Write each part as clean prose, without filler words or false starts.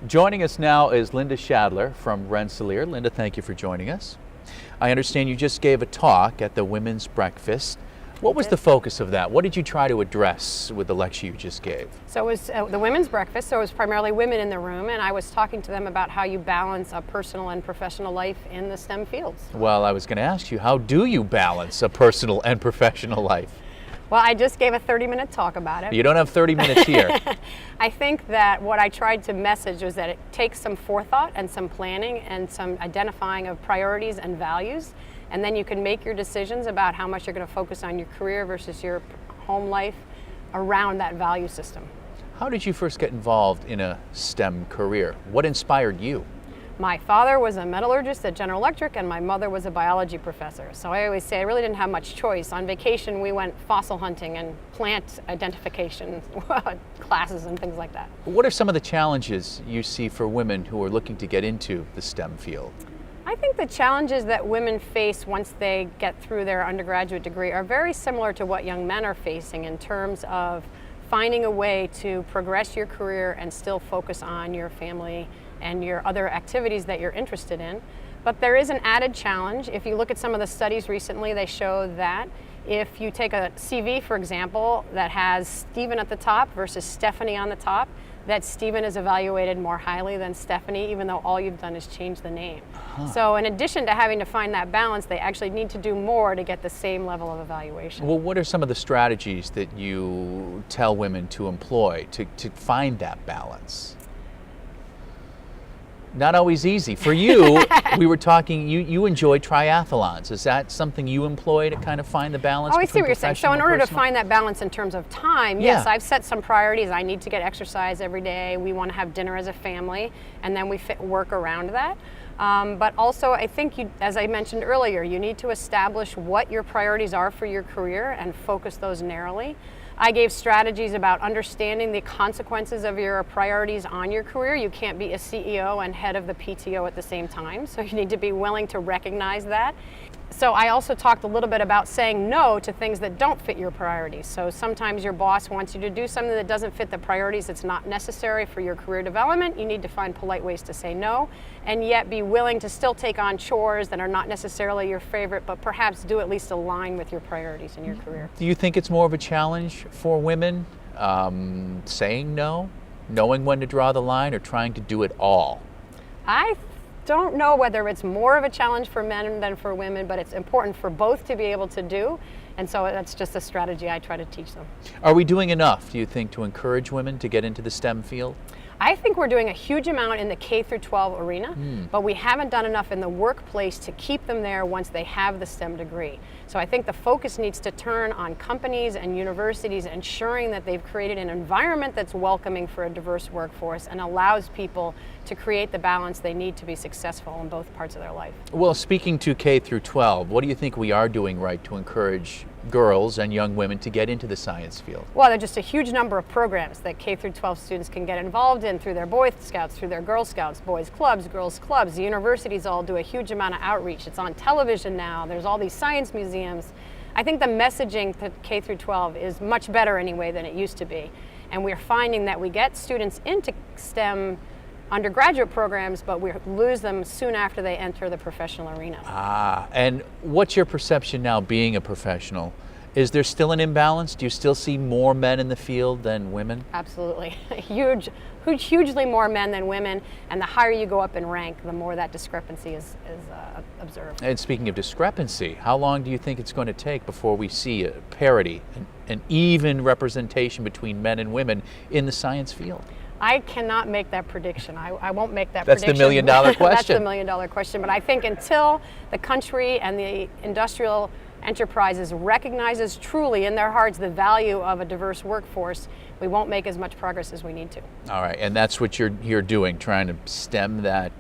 Joining us now is Linda Schadler from Rensselaer. Linda, thank you for joining us. I understand you just gave a talk at the Women's Breakfast. What was the focus of that? What did you try to address with the lecture you just gave? So it was the Women's Breakfast, so it was primarily women in the room, and I was talking to them about how you balance a personal and professional life in the STEM fields. Well, I was going to ask you, how do you balance a personal and professional life? Well, I just gave a 30-minute talk about it. You don't have 30 minutes here. I think that what I tried to message was that it takes some forethought and some planning and some identifying of priorities and values, and then you can make your decisions about how much you're going to focus on your career versus your home life around that value system. How did you first get involved in a STEM career? What inspired you? My father was a metallurgist at General Electric and my mother was a biology professor. So I always say I really didn't have much choice. On vacation we went fossil hunting and plant identification classes and things like that. What are some of the challenges you see for women who are looking to get into the STEM field? I think the challenges that women face once they get through their undergraduate degree are very similar to what young men are facing in terms of finding a way to progress your career and still focus on your family and your other activities that you're interested in. But there is an added challenge. If you look at some of the studies recently, they show that if you take a CV, for example, that has Stephen at the top versus Stephanie on the top, that Stephen is evaluated more highly than Stephanie, even though all you've done is change the name. So in addition to having to find that balance, they actually need to do more to get the same level of evaluation. Well, what are some of the strategies that you tell women to employ to find that balance? Not always easy. For you, we were talking, you enjoy triathlons. Is that something you employ to kind of find the balance? Oh, I see what you're saying. So in order to personal? find that balance in terms of time, Yeah. yes, I've set some priorities. I need to get exercise every day. We want to have dinner as a family, and then we fit work around that. But also, I think, as I mentioned earlier, you need to establish what your priorities are for your career and focus those narrowly. I gave strategies about understanding the consequences of your priorities on your career. You can't be a CEO and head of the PTO at the same time, so you need to be willing to recognize that. So I also talked a little bit about saying no to things that don't fit your priorities. So sometimes your boss wants you to do something that doesn't fit the priorities, it's not necessary for your career development. You need to find polite ways to say no, and yet be willing to still take on chores that are not necessarily your favorite, but perhaps do at least align with your priorities in your career. Do you think it's more of a challenge for women saying no, knowing when to draw the line, or trying to do it all? I don't know whether it's more of a challenge for men than for women, but it's important for both to be able to do, and so that's just a strategy I try to teach them. Are we doing enough, do you think, to encourage women to get into the STEM field? I think we're doing a huge amount in the K through 12 arena, but we haven't done enough in the workplace to keep them there once they have the STEM degree. So I think the focus needs to turn on companies and universities ensuring that they've created an environment that's welcoming for a diverse workforce and allows people to create the balance they need to be successful in both parts of their life. Well, speaking to K through 12, what do you think we are doing right to encourage girls and young women to get into the science field? Well, there are just a huge number of programs that K through 12 students can get involved in through their Boy Scouts, through their Girl Scouts, boys clubs, girls clubs. The universities all do a huge amount of outreach. It's on television now. There's all these science museums. I think the messaging to K through 12 is much better anyway than it used to be. And we're finding that we get students into STEM undergraduate programs, but we lose them soon after they enter the professional arena. And what's your perception now being a professional? Is there still an imbalance? Do you still see more men in the field than women? Absolutely. Hugely more men than women, and the higher you go up in rank, the more that discrepancy is observed. And speaking of discrepancy, how long do you think it's going to take before we see a parity, an even representation between men and women in the science field? I cannot make that prediction. I won't make that That's prediction. The million-dollar question. That's the million-dollar question. But I think until the country and the industrial enterprises recognizes truly in their hearts the value of a diverse workforce, we won't make as much progress as we need to. All right, and that's what you're doing, trying to stem that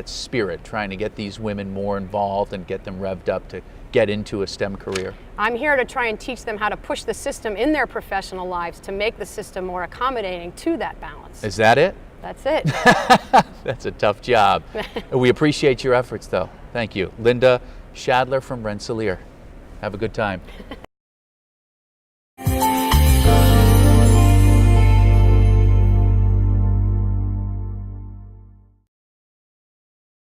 spirit, trying to get these women more involved and get them revved up to get into a STEM career. I'm here to try and teach them how to push the system in their professional lives to make the system more accommodating to that balance. Is that it? That's it. That's a tough job. We appreciate your efforts, though. Thank you. Linda Schadler from Rensselaer. Have a good time.